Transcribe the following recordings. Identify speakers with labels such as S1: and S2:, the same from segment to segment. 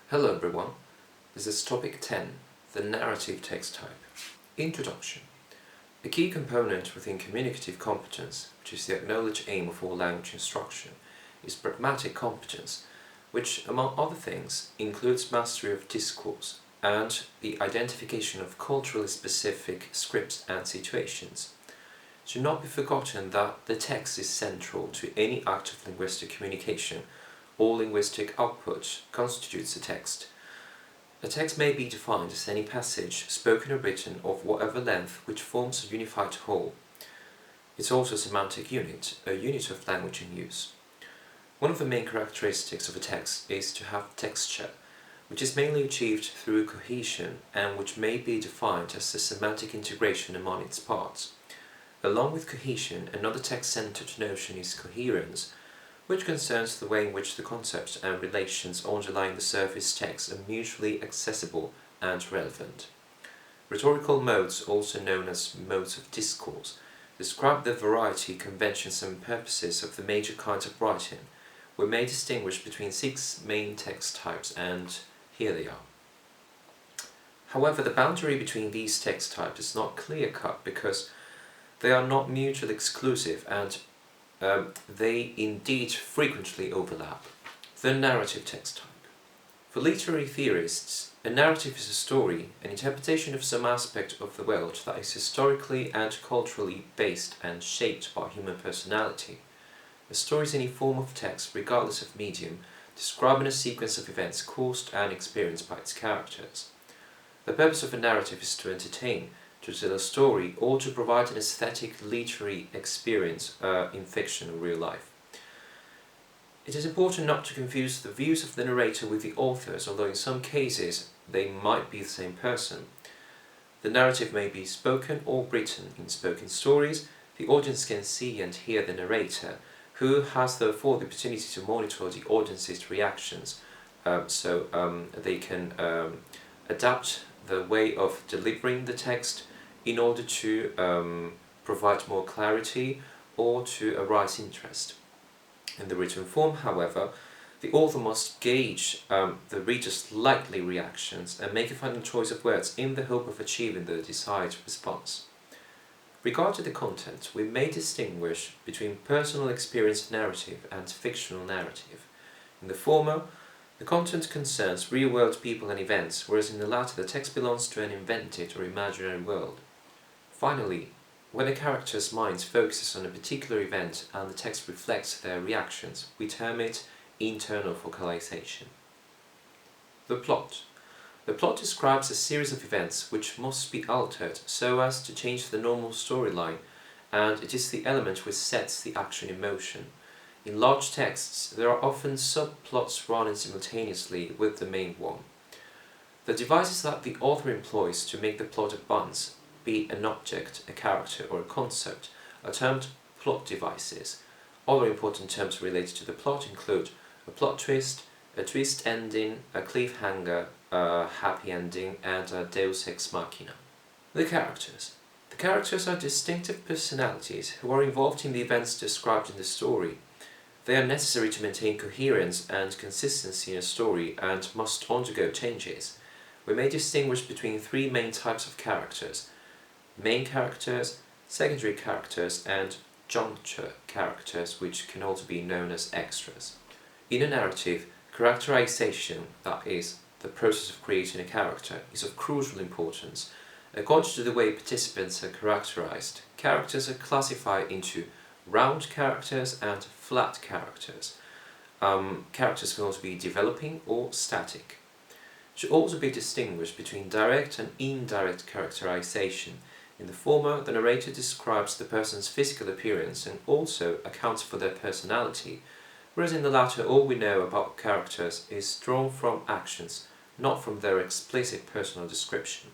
S1: Hello everyone, this is topic 10, the narrative text type. Introduction. A key component within communicative competence, which is the acknowledged aim of all language instruction, is pragmatic competence, which, among other things, includes mastery of discourse and the identification of culturally specific scripts and situations. It should not be forgotten that the text is central to any act of linguistic communication. All linguistic output constitutes a text. A text may be defined as any passage, spoken or written, of whatever length, which forms a unified whole. It's also a semantic unit, a unit of language in use. One of the main characteristics of a text is to have texture, which is mainly achieved through cohesion and which may be defined as the semantic integration among its parts. Along with cohesion, another text-centered notion is coherence, which concerns the way in which the concepts and relations underlying the surface text are mutually accessible and relevant. Rhetorical modes, also known as modes of discourse, describe the variety, conventions and purposes of the major kinds of writing. We may distinguish between 6 main text types, and here they are. However, the boundary between these text types is not clear-cut because they are not mutually exclusive and they indeed frequently overlap. The narrative text type. For literary theorists, a narrative is a story, an interpretation of some aspect of the world that is historically and culturally based and shaped by human personality. A story is any form of text, regardless of medium, describing a sequence of events caused and experienced by its characters. The purpose of a narrative is to entertain, to tell a story, or to provide an aesthetic literary experience in fiction or real life. It is important not to confuse the views of the narrator with the author's, although in some cases they might be the same person. The narrative may be spoken or written. In spoken stories, the audience can see and hear the narrator, who has therefore the opportunity to monitor the audience's reactions, so they can adapt the way of delivering the text in order to provide more clarity or to arouse interest. In the written form, however, the author must gauge the reader's likely reactions and make a final choice of words in the hope of achieving the desired response. Regarding the content, we may distinguish between personal experience narrative and fictional narrative. In the former, the content concerns real-world people and events, whereas in the latter the text belongs to an invented or imaginary world. Finally, when a character's mind focuses on a particular event and the text reflects their reactions, we term it internal focalization. The plot. The plot describes a series of events which must be altered so as to change the normal storyline, and it is the element which sets the action in motion. In large texts, there are often subplots running simultaneously with the main one. The devices that the author employs to make the plot advance, be it an object, a character, or a concept, are termed plot devices. Other important terms related to the plot include a plot twist, a twist ending, a cliffhanger, a happy ending, and a deus ex machina. The characters. The characters are distinctive personalities who are involved in the events described in the story. They are necessary to maintain coherence and consistency in a story and must undergo changes. We may distinguish between 3 main types of characters: main characters, secondary characters, and juncture characters, which can also be known as extras. In a narrative, characterization, that is, the process of creating a character, is of crucial importance. According to the way participants are characterized, characters are classified into round characters and flat characters. Characters can also be developing or static. It should also be distinguished between direct and indirect characterization. In the former, the narrator describes the person's physical appearance and also accounts for their personality, whereas in the latter, all we know about characters is drawn from actions, not from their explicit personal description.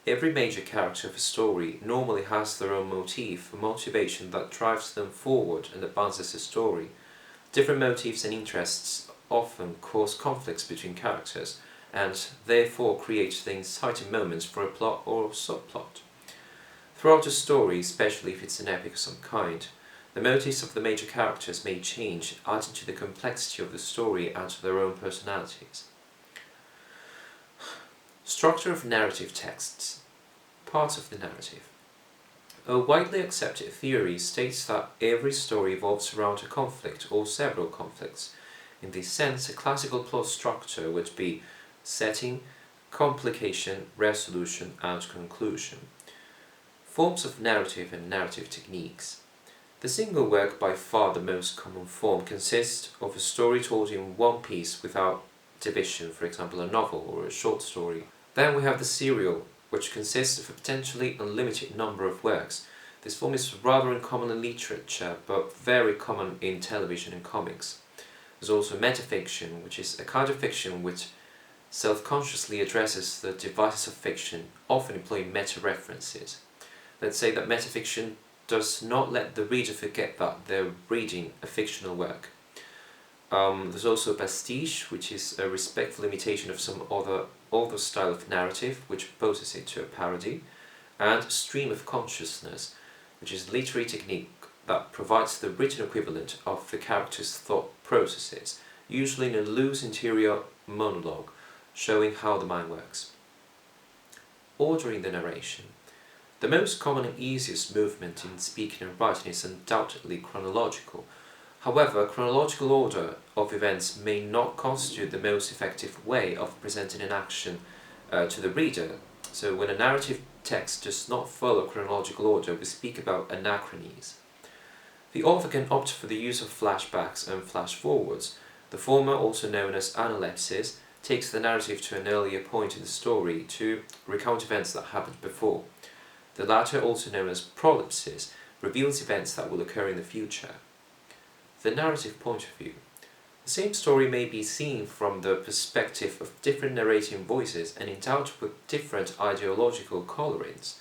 S1: Every major character of a story normally has their own motif, a motivation that drives them forward and advances the story. Different motives and interests often cause conflicts between characters, and therefore create the inciting moments for a plot or subplot. Throughout a story, especially if it's an epic of some kind, the motives of the major characters may change, adding to the complexity of the story and to their own personalities. Structure of narrative texts. Parts of the narrative. A widely accepted theory states that every story evolves around a conflict or several conflicts. In this sense, a classical plot structure would be setting, complication, resolution, and conclusion. Forms of narrative and narrative techniques. The single work, by far the most common form, consists of a story told in one piece without division, for example a novel or a short story. Then we have the serial, which consists of a potentially unlimited number of works. This form is rather uncommon in literature, but very common in television and comics. There's also metafiction, which is a kind of fiction which self-consciously addresses the devices of fiction, often employing meta-references. Let's say that metafiction does not let the reader forget that they're reading a fictional work. There's also pastiche, which is a respectful imitation of some other style of narrative, which opposes it to a parody, and stream of consciousness, which is a literary technique that provides the written equivalent of the character's thought processes, usually in a loose interior monologue, showing how the mind works. Ordering the narration. The most common and easiest movement in speaking and writing is undoubtedly chronological. However, chronological order of events may not constitute the most effective way of presenting an action to the reader. So when a narrative text does not follow chronological order, we speak about anachronies. The author can opt for the use of flashbacks and flash-forwards. The former, also known as analepsis, takes the narrative to an earlier point in the story to recount events that happened before. The latter, also known as prolepsis, reveals events that will occur in the future. The narrative point of view. The same story may be seen from the perspective of different narrating voices and endowed with different ideological colorings.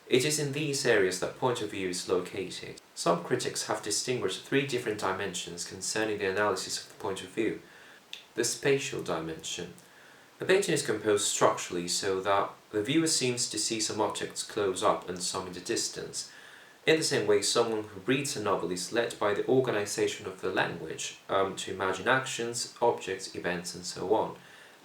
S1: It is in these areas that point of view is located. Some critics have distinguished three different dimensions concerning the analysis of the point of view. The spatial dimension. A painting is composed structurally so that the viewer seems to see some objects close up and some in the distance. In the same way, someone who reads a novel is led by the organization of the language to imagine actions, objects, events, and so on,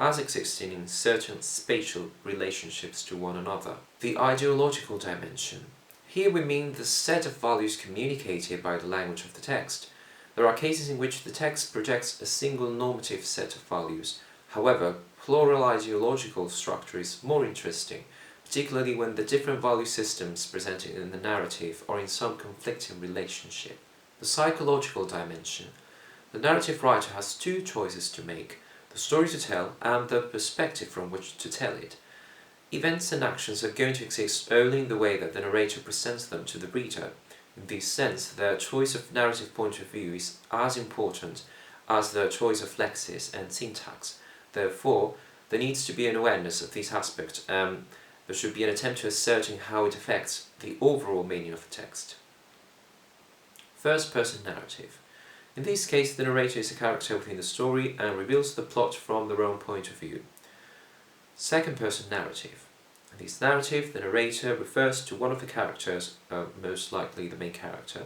S1: as existing in certain spatial relationships to one another. The ideological dimension. Here we mean the set of values communicated by the language of the text. There are cases in which the text projects a single normative set of values. However, plural ideological structure is more interesting, particularly when the different value systems presented in the narrative are in some conflicting relationship. The psychological dimension. The narrative writer has two choices to make: the story to tell and the perspective from which to tell it. Events and actions are going to exist only in the way that the narrator presents them to the reader. In this sense, their choice of narrative point of view is as important as their choice of lexis and syntax. Therefore, there needs to be an awareness of this aspect. There should be an attempt to ascertain how it affects the overall meaning of the text. First-person narrative. In this case, the narrator is a character within the story and reveals the plot from their own point of view. Second-person narrative. In this narrative, the narrator refers to one of the characters, most likely the main character,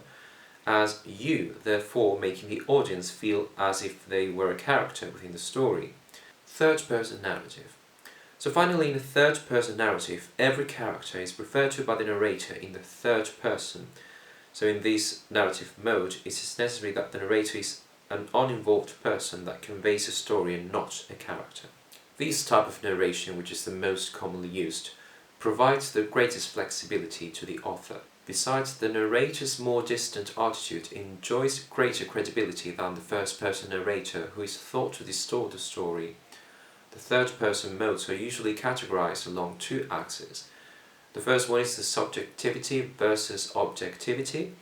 S1: as you, therefore making the audience feel as if they were a character within the story. Third-person narrative. So finally, in the third-person narrative, every character is referred to by the narrator in the third person. So in this narrative mode, it is necessary that the narrator is an uninvolved person that conveys a story and not a character. This type of narration, which is the most commonly used, provides the greatest flexibility to the author. Besides, the narrator's more distant attitude enjoys greater credibility than the first-person narrator, who is thought to distort the story. The third-person modes are usually categorized along two axes. The first one is the subjectivity versus objectivity.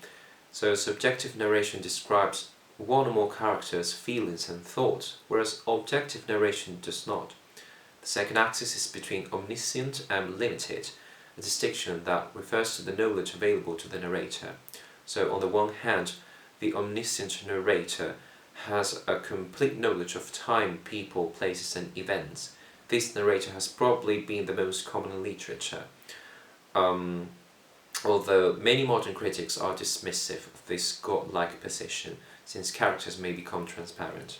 S1: So subjective narration describes one or more characters' feelings and thoughts, whereas objective narration does not. The second axis is between omniscient and limited, a distinction that refers to the knowledge available to the narrator. So on the one hand, the omniscient narrator has a complete knowledge of time, people, places and events. This narrator has probably been the most common in literature, although many modern critics are dismissive of this godlike position, since characters may become transparent.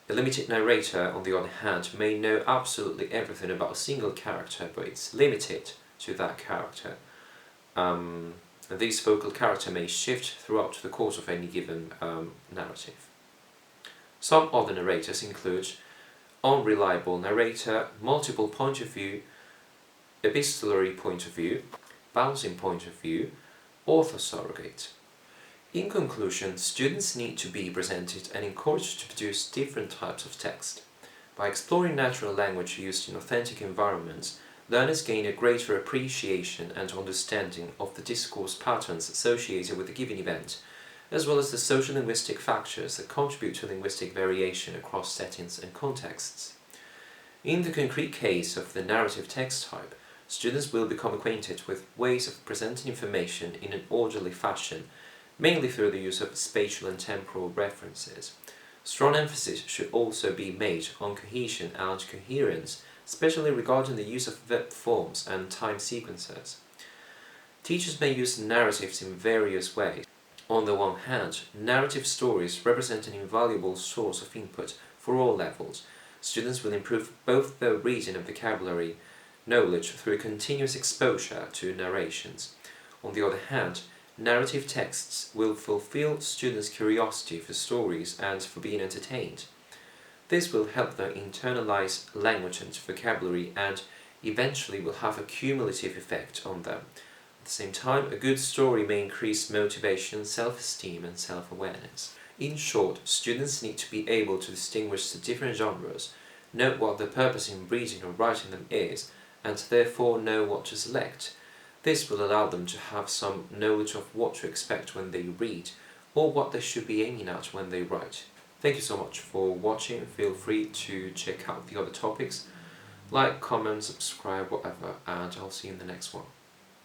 S1: A limited narrator, on the other hand, may know absolutely everything about a single character, but it's limited to that character. And this focal character may shift throughout the course of any given narrative. Some other narrators include unreliable narrator, multiple point of view, epistolary point of view, bouncing point of view, author surrogate. In conclusion, students need to be presented and encouraged to produce different types of text. By exploring natural language used in authentic environments, learners gain a greater appreciation and understanding of the discourse patterns associated with a given event, as well as the social-linguistic factors that contribute to linguistic variation across settings and contexts. In the concrete case of the narrative text type, students will become acquainted with ways of presenting information in an orderly fashion, mainly through the use of spatial and temporal references. Strong emphasis should also be made on cohesion and coherence, especially regarding the use of verb forms and time sequences. Teachers may use narratives in various ways. On the one hand, narrative stories represent an invaluable source of input for all levels. Students will improve both their reading and vocabulary knowledge through continuous exposure to narrations. On the other hand, narrative texts will fulfill students' curiosity for stories and for being entertained. This will help them internalize language and vocabulary and eventually will have a cumulative effect on them. At the same time, a good story may increase motivation, self-esteem and self-awareness. In short, students need to be able to distinguish the different genres, know what the purpose in reading or writing them is, and therefore know what to select. This will allow them to have some knowledge of what to expect when they read, or what they should be aiming at when they write. Thank you so much for watching. Feel free to check out the other topics. Like, comment, subscribe, whatever, and I'll see you in the next one.